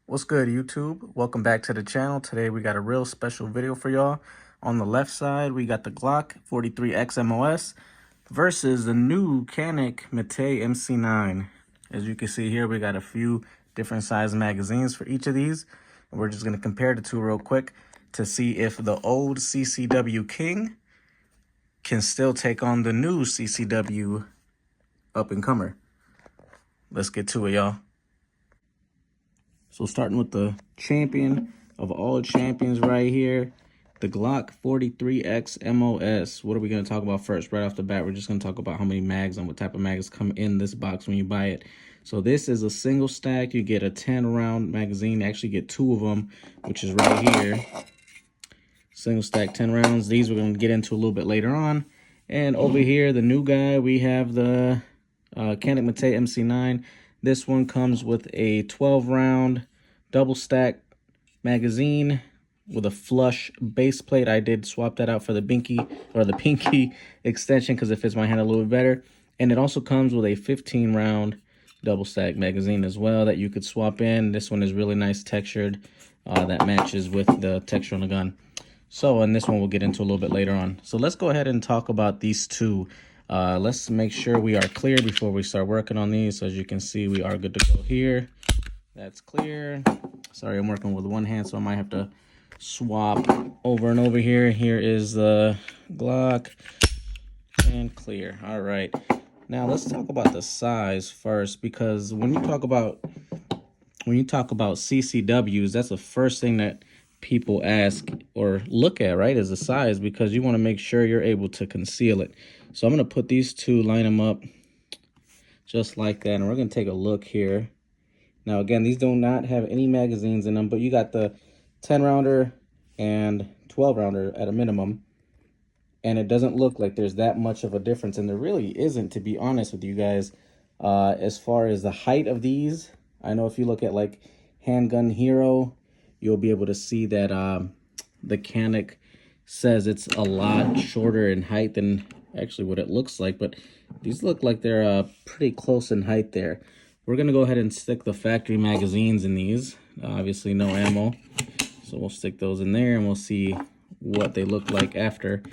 What's good, YouTube? Welcome back to the channel. Today we got a real special video for y'all. On the left side, we got the GLOCK 43X MOS versus the new CANIK METE MC9. As you can see here, we got a few different size magazines for each of these. And we're just going to compare the two real quick to see if the old CCW King can still take on the new CCW up-and-comer. Let's get to it, y'all. So starting with the champion of all champions right here, the GLOCK 43X MOS. What are we going to talk about first? Right off the bat, we're just going to talk about how many mags and what type of mags come in this box when you buy it. So this is a single stack. You get a 10-round magazine. You actually get 2 of them, which is right here. Single stack, 10 rounds. These we're going to get into a little bit later on. And over here, the new guy, we have the CANIK METE MC9. This one comes with a 12-round double stack magazine with a flush base plate. I did swap that out for the pinky extension because it fits my hand a little bit better. And it also comes with a 15-round double stack magazine as well that you could swap in. This one is really nice textured that matches with the texture on the gun. So, and this one we'll get into a little bit later on. So let's go ahead and talk about these two. Let's make sure we are clear before we start working on these. So as you can see, we are good to go here. That's clear. Sorry, I'm working with one hand, so I might have to swap over and over here. Here is the Glock and clear. All right. Now let's talk about the size first, because when you talk about CCWs, that's the first thing that people ask or look at, right, is the size, because you want to make sure you're able to conceal it. So I'm going to put these two, line them up just like that, and we're going to take a look here. Now, again, these do not have any magazines in them, but you got the 10-rounder and 12-rounder at a minimum, and it doesn't look like there's that much of a difference, and there really isn't, to be honest with you guys. As far as the height of these, I know if you look at like Handgun Hero, you'll be able to see that the CANIK says it's a lot shorter in height than actually what it looks like, but these look like they're pretty close in height there. We're going to go ahead and stick the factory magazines in these. Obviously no ammo, so we'll stick those in there and we'll see what they look like after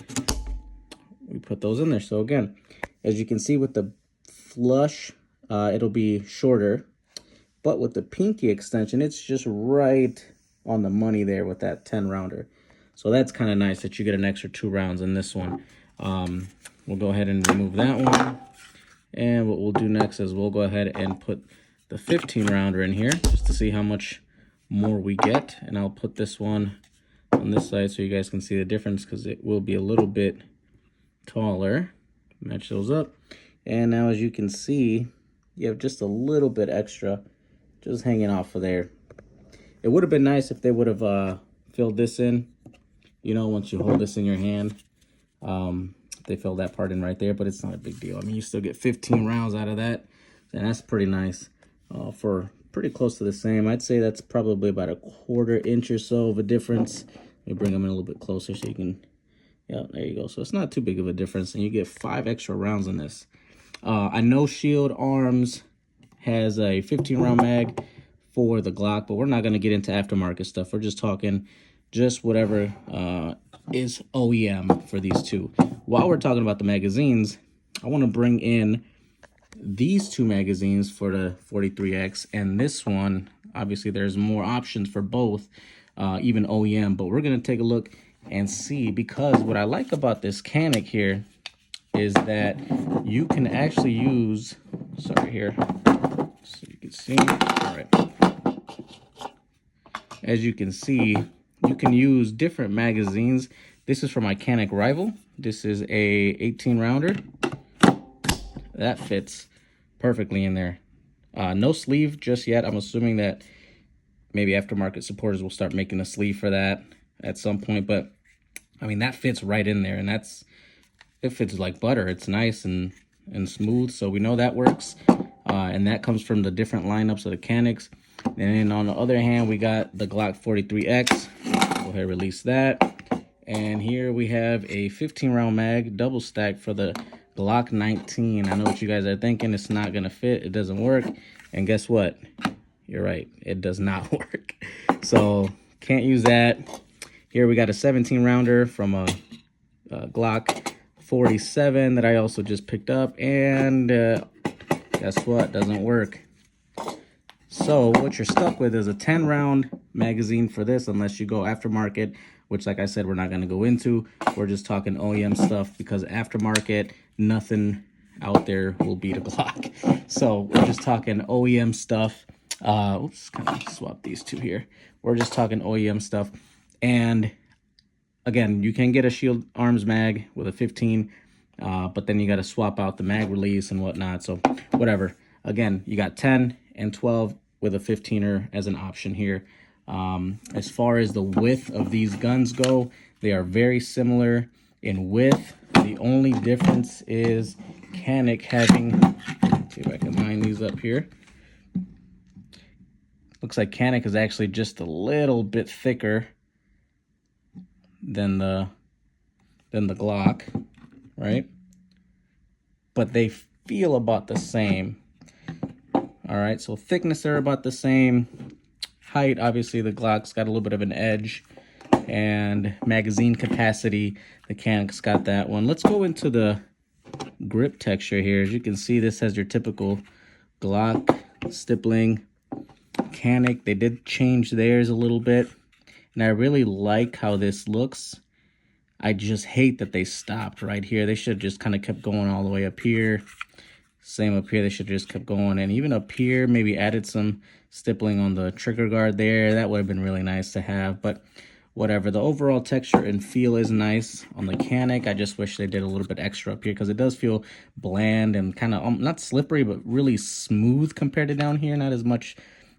we put those in there. So again, as you can see with the flush, it'll be shorter, but with the pinky extension, it's just right on the money there with that 10-rounder. So that's kind of nice that you get an extra 2 rounds in this one. We'll go ahead and remove that one. And what we'll do next is we'll go ahead and put the 15-rounder in here just to see how much more we get. And I'll put this one on this side so you guys can see the difference, because it will be a little bit taller. Match those up. And now as you can see, you have just a little bit extra just hanging off of there. It would have been nice if they would have filled this in, you know, once you hold this in your hand. They filled that part in right there, but it's not a big deal. I mean, you still get 15 rounds out of that, and that's pretty nice for pretty close to the same. I'd say that's probably about a 1/4 inch or so of a difference. Let me bring them in a little bit closer so you can, yeah, there you go. So it's not too big of a difference, and you get 5 extra rounds in this. I know Shield Arms has a 15-round mag for the Glock, but we're not going to get into aftermarket stuff. We're just talking just whatever is OEM for these two. While we're talking about the magazines, I want to bring in these 2 magazines for the 43X, and this one, obviously there's more options for both, even OEM, but we're going to take a look and see, because what I like about this CANIK here is that you can actually use, sorry here, so you can see, all right. As you can see, you can use different magazines. This is for my CANIK Rival. This is a 18-rounder. That fits perfectly in there. No sleeve just yet. I'm assuming that maybe aftermarket supporters will start making a sleeve for that at some point. But, I mean, that fits right in there. And it fits like butter. It's nice and smooth. So we know that works. And that comes from the different lineups of the CANIKs. And then on the other hand, we got the GLOCK 43X. Go ahead and release that. And here we have a 15-round mag, double stack for the Glock 19. I know what you guys are thinking. It's not going to fit. It doesn't work. And guess what? you're right, it does not work. So can't use that. Here we got a 17 rounder from a Glock 47 that I also just picked up, and guess what? Doesn't work. So what you're stuck with is a 10 round magazine for this, unless you go aftermarket, which, like I said, we're not going to go into. We're just talking OEM stuff, because aftermarket, nothing out there will beat a Glock. So we're just talking OEM stuff. Oops, kind of swap these two here. We're just talking OEM stuff. And again, you can get a Shield Arms mag with a 15, but then you got to swap out the mag release and whatnot. So whatever. Again, you got 10 and 12 with a 15er as an option here. As far as the width of these guns go, they are very similar in width. The only difference is CANIK having, let's see if I can line these up here. Looks like CANIK is actually just a little bit thicker than the Glock, right? But they feel about the same. All right, so thickness, they're about the same. Height, obviously the Glock's got a little bit of an edge, and magazine capacity, the CANIK's got that one. Let's go into the grip texture here. As you can see, this has your typical Glock stippling. CANIK, they did change theirs a little bit, and I really like how this looks. I just hate that they stopped right here. They should have just kind of kept going all the way up here. Same up here, they should have just kept going. And even up here, maybe added some stippling on the trigger guard there. That would have been really nice to have, but whatever. The overall texture and feel is nice on the CANIK. I just wish they did a little bit extra up here, because it does feel bland and kind of, not slippery, but really smooth compared to down here. Not as much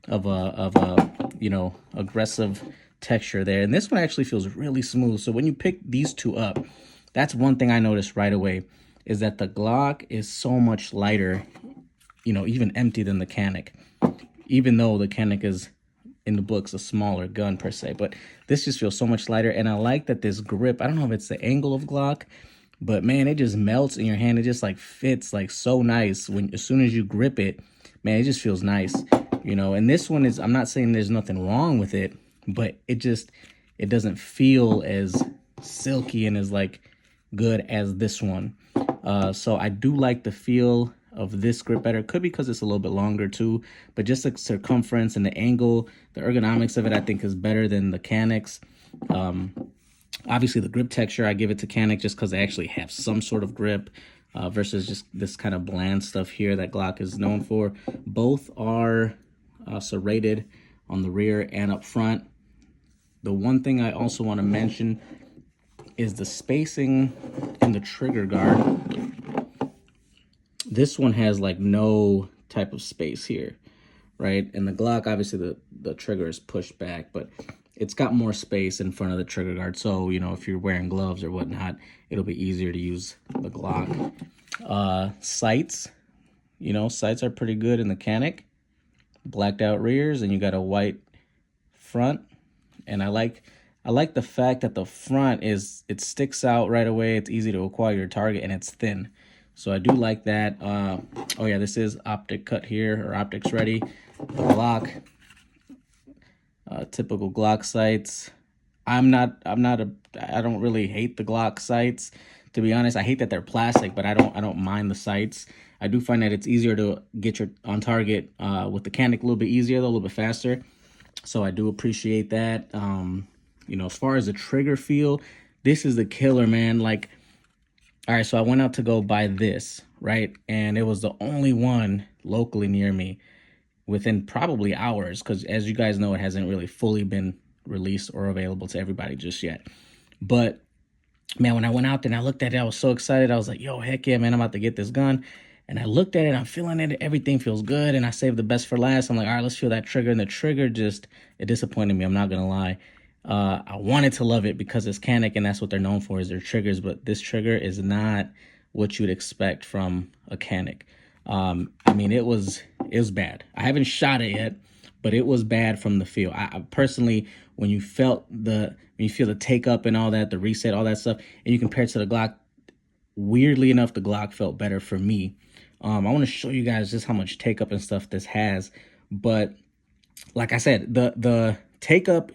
of a you know, aggressive texture there. And this one actually feels really smooth. So when you pick these two up, that's one thing I noticed right away, is that the Glock is so much lighter, you know, even empty than the CANIK, even though the CANIK is in the books a smaller gun per se. But this just feels so much lighter. And I like that this grip, I don't know if it's the angle of Glock, but man, it just melts in your hand. It just like fits like so nice when, as soon as you grip it, man, it just feels nice, you know. And this one is, I'm not saying there's nothing wrong with it, but it doesn't feel as silky and as like good as this one. So I do like the feel of this grip better. Could be because it's a little bit longer too, but just the circumference and the angle, the ergonomics of it, I think is better than the CANIK's. Obviously the grip texture, I give it to CANIK just because they actually have some sort of grip, versus just this kind of bland stuff here that Glock is known for. Both are serrated on the rear and up front. The one thing I also want to mention is the spacing in the trigger guard. This one has like no type of space here, right? And the Glock, obviously the trigger is pushed back, but it's got more space in front of the trigger guard. So, you know, if you're wearing gloves or whatnot, it'll be easier to use the Glock. Sights, you know, sights are pretty good in the CANIK. Blacked out rears, and you got a white front. And I like the fact that the front is, it sticks out right away. It's easy to acquire your target, and it's thin. So I do like that. Oh yeah, this is optic cut here, or optics ready. The Glock, typical Glock sights. I don't really hate the Glock sights, to be honest. I hate that they're plastic, but I don't mind the sights. I do find that it's easier to get your on target with the CANIK, a little bit easier, though, a little bit faster. So I do appreciate that. You know, as far as the trigger feel, this is the killer, man. Like, all right, so I went out to go buy this, right? And it was the only one locally near me within probably hours, because as you guys know, it hasn't really fully been released or available to everybody just yet. But man, when I went out there and I looked at it, I was so excited. I was like, yo, heck yeah, man, I'm about to get this gun. And I looked at it, I'm feeling it, everything feels good, and I saved the best for last. I'm like, all right, let's feel that trigger. And the trigger just, it disappointed me, I'm not gonna lie. I wanted to love it because it's CANIK, and that's what they're known for, is their triggers, but this trigger is not what you'd expect from a CANIK. I mean, it was bad. I haven't shot it yet, but it was bad from the feel. I personally, when you feel the take up and all that, the reset, all that stuff, and you compare it to the Glock, weirdly enough, the Glock felt better for me. I want to show you guys just how much take up and stuff this has, but like I said, the take up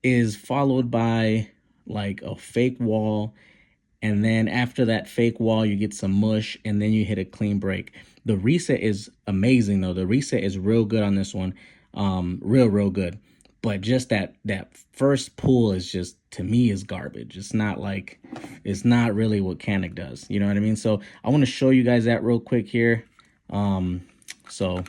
is followed by like a fake wall, and then after that fake wall you get some mush, and then you hit a clean break. The reset is amazing though. The reset is real good on this one. Real good. But just that first pull is just, to me, is garbage. It's not really what CANIK does. You know what I mean? So I want to show you guys that real quick here. So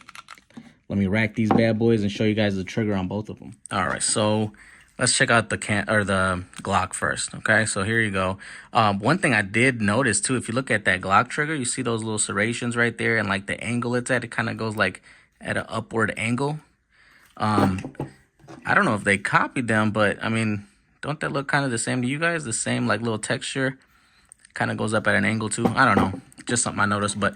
let me rack these bad boys and show you guys the trigger on both of them. All right, so let's check out the Glock first. Okay, so here you go. One thing I did notice too, if you look at that Glock trigger, you see those little serrations right there, and like the angle it's at, it kind of goes like at an upward angle. I don't know if they copied them, but I mean, don't that look kind of the same to you guys? The same like little texture, kind of goes up at an angle too. I don't know, just something I noticed. But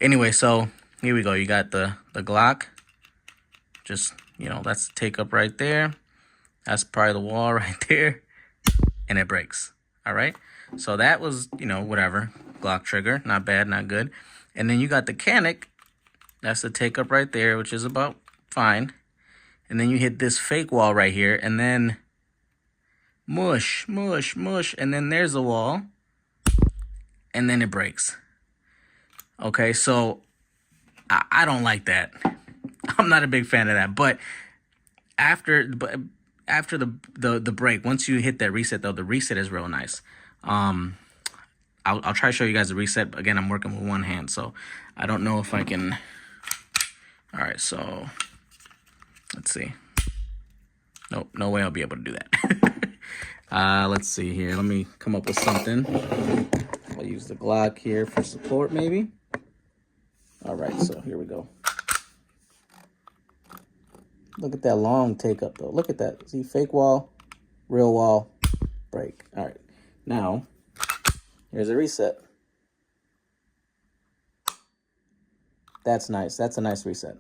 anyway, so here we go. You got the Glock. Just, you know, that's the take up right there. That's probably the wall right there, and it breaks. All right, so that was, you know, whatever, Glock trigger, not bad, not good. And then you got the CANIK. That's the take up right there, which is about fine. And then you hit this fake wall right here, and then mush, and then there's a wall, and then it breaks. Okay, so I don't like that. I'm not a big fan of that. But after the break, once you hit that reset though, the reset is real nice. I'll try to show you guys the reset. Again, I'm working with one hand, so I don't know if I can. All right, so let's see. Nope, no way I'll be able to do that. Let's see here. Let me come up with something. I'll use the Glock here for support, maybe. All right, so here we go. Look at that long take up, though. Look at that. See, fake wall, real wall, break. All right, now here's a reset. That's nice. That's a nice reset.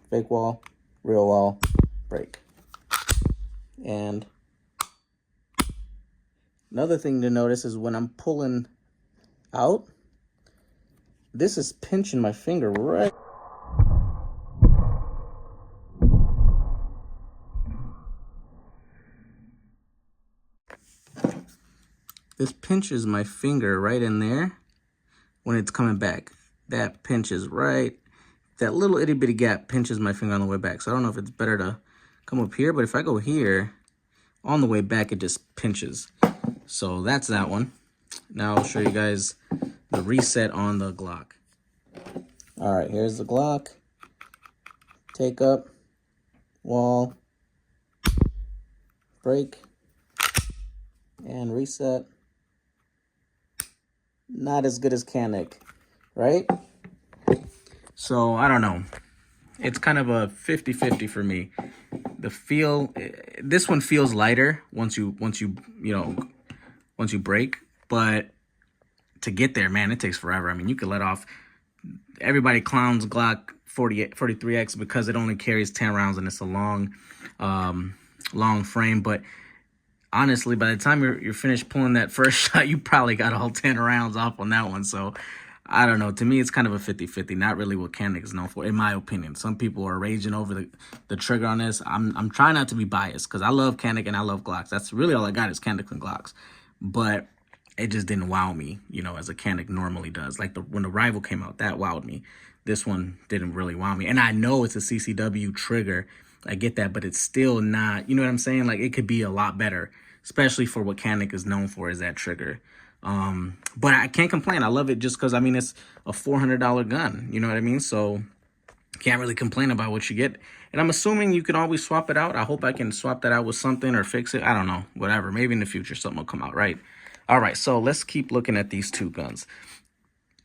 Fake wall, real wall, break. And another thing to notice is when I'm pulling out, this is pinching my finger right. This pinches my finger right in there when it's coming back. That pinches right. That little itty bitty gap pinches my finger on the way back. So I don't know if it's better to come up here, but if I go here, on the way back, it just pinches. So that's that one. Now I'll show you guys the reset on the Glock. All right, here's the Glock. Take up, wall, break, and reset. Not as good as CANIK, right? So I don't know. It's kind of a 50-50 for me. The feel, this one feels lighter once you break, but to get there, man, it takes forever. I mean, you could let off. Everybody clowns Glock 43X because it only carries 10 rounds and it's a long frame. But honestly, by the time you're finished pulling that first shot, you probably got all 10 rounds off on that one. So I don't know. To me, it's kind of a 50-50. Not really what CANIK is known for, in my opinion. Some people are raging over the trigger on this. I'm trying not to be biased because I love CANIK and I love Glocks. That's really all I got is CANIK and Glocks. But it just didn't wow me, you know, as a CANIK normally does. Like when the Rival came out, that wowed me. This one didn't really wow me. And I know it's a CCW trigger. I get that, but it's still not, you know what I'm saying? Like, it could be a lot better, especially for what CANIK is known for, is that trigger. But I can't complain. I love it just because, I mean, it's a $400 gun. You know what I mean? So can't really complain about what you get. And I'm assuming you can always swap it out. I hope I can swap that out with something or fix it. I don't know. Whatever. Maybe in the future something will come out, right? All right, so let's keep looking at these two guns.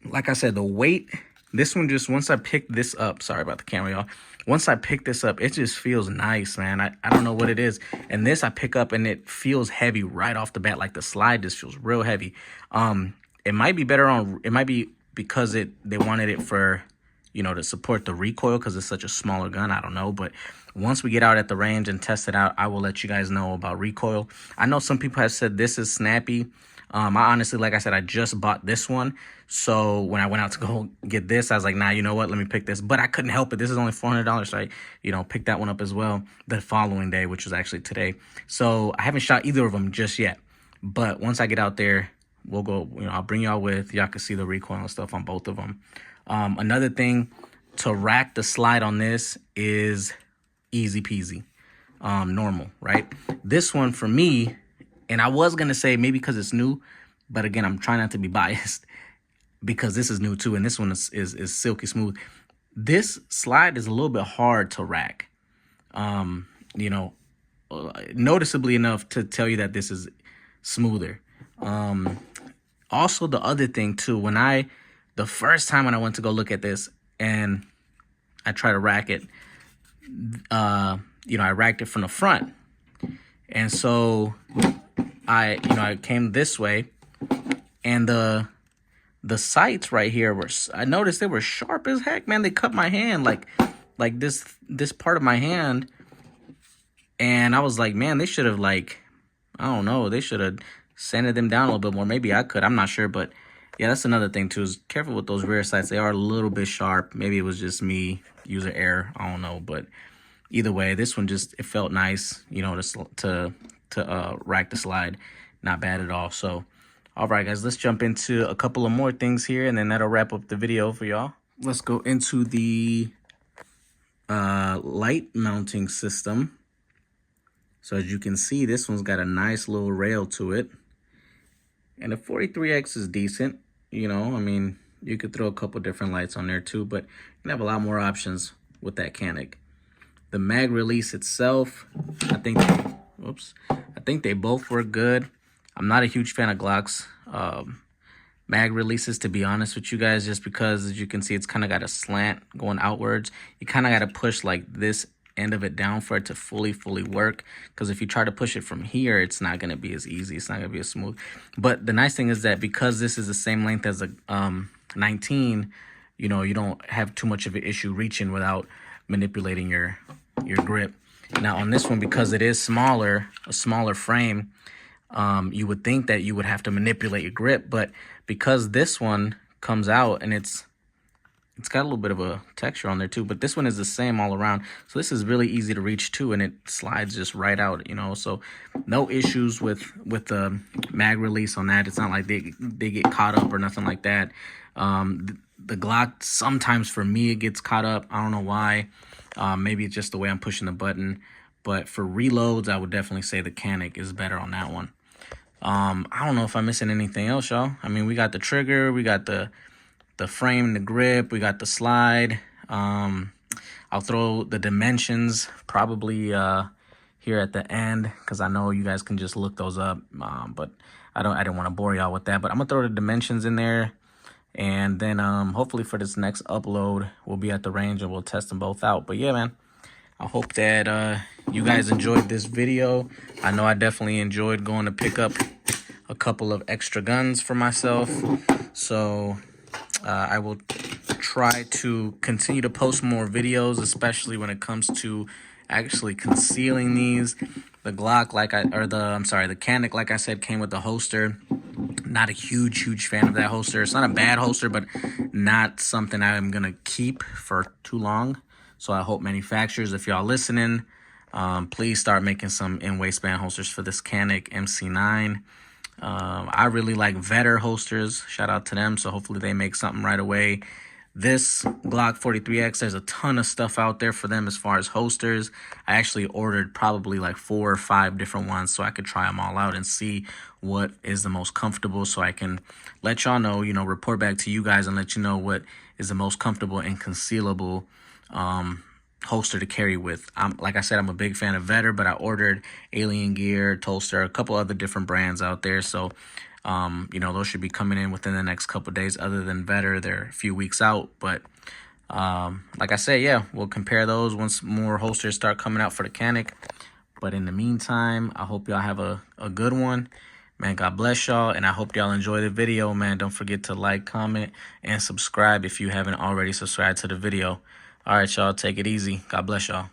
Like I said, the weight, this one just, once I picked this up, sorry about the camera, y'all. Once I pick this up, it just feels nice, man. I don't know what it is. And this I pick up and it feels heavy right off the bat. Like the slide just feels real heavy. It might be better on, it might be because they wanted it for, you know, to support the recoil because it's such a smaller gun. I don't know. But once we get out at the range and test it out, I will let you guys know about recoil. I know some people have said this is snappy. I honestly, like I said, I just bought this one. So when I went out to go get this, I was like, nah, you know what? Let me pick this. But I couldn't help it. This is only $400. So I, picked that one up as well the following day, which was actually today. So I haven't shot either of them just yet. But once I get out there, we'll go, I'll bring y'all with. Y'all can see the recoil and stuff on both of them. Another thing, to rack the slide on this is easy peasy, normal, right? This one for me, and I was going to say maybe because it's new, but again, I'm trying not to be biased because this is new too, and this one is silky smooth. This slide is a little bit hard to rack, noticeably enough to tell you that this is smoother. Also, the other thing too, the first time when I went to go look at this and I tried to rack it, I racked it from the front. And so I came this way, and the sights right here I noticed they were sharp as heck, man. They cut my hand like this part of my hand. And I was like, man, they should have I don't know, they should have sanded them down a little bit more. Maybe I could, I'm not sure. But yeah, that's another thing too, is careful with those rear sights. They are a little bit sharp. Maybe it was just me, user error, I don't know. But either way, this one it felt nice, to rack the slide. Not bad at all. So, all right, guys, let's jump into a couple of more things here, and then that'll wrap up the video for y'all. Let's go into the light mounting system. So as you can see, this one's got a nice little rail to it. And the 43X is decent. I mean, you could throw a couple different lights on there too, but you can have a lot more options with that CANIK. The mag release itself, I think they both work good. I'm not a huge fan of Glock's mag releases, to be honest with you guys, just because, as you can see, it's kind of got a slant going outwards. You kind of got to push like this end of it down for it to fully work, because if you try to push it from here, it's not going to be as easy. It's not going to be as smooth. But the nice thing is that because this is the same length as a 19, you don't have too much of an issue reaching without manipulating your grip. Now on this one, because it is a smaller frame, you would think that you would have to manipulate your grip, but because this one comes out and it's got a little bit of a texture on there too, but this one is the same all around. So this is really easy to reach too, and it slides just right out, so no issues with the mag release on that. It's not like they get caught up or nothing like that. The Glock, sometimes for me, it gets caught up. I don't know why. Maybe it's just the way I'm pushing the button, but for reloads, I would definitely say the CANIK is better on that one. I don't know if I'm missing anything else, y'all. I mean, we got the trigger, we got the frame, the grip, we got the slide. I'll throw the dimensions probably here at the end, because I know you guys can just look those up, but I didn't want to bore y'all with that. But I'm gonna throw the dimensions in there, and then hopefully for this next upload, we'll be at the range and we'll test them both out. But yeah, man, I hope that you guys enjoyed this video. I know I definitely enjoyed going to pick up a couple of extra guns for myself. So I will try to continue to post more videos, especially when it comes to actually concealing these. The Glock, the CANIK, like I said, came with the holster. Not a huge fan of that holster. It's not a bad holster, but not something I'm gonna keep for too long. So I hope manufacturers, if y'all listening, please start making some in-waistband holsters for this CANIK MC9. I really like Vetter holsters. Shout out to them. So hopefully they make something right away. This Glock 43X, there's a ton of stuff out there for them as far as holsters. I actually ordered probably like 4 or 5 different ones so I could try them all out and see what is the most comfortable, so I can let y'all know, report back to you guys and let you know what is the most comfortable and concealable holster to carry with. Like I said, I'm a big fan of Vetter, but I ordered Alien Gear, Tolster, a couple other different brands out there. So those should be coming in within the next couple days. Other than Vetter, they're a few weeks out. But like I said, yeah, we'll compare those once more holsters start coming out for the CANIK. But in the meantime, I hope y'all have a good one. Man, God bless y'all, and I hope y'all enjoy the video, man. Don't forget to like, comment, and subscribe if you haven't already subscribed to the video. All right, y'all, take it easy. God bless y'all.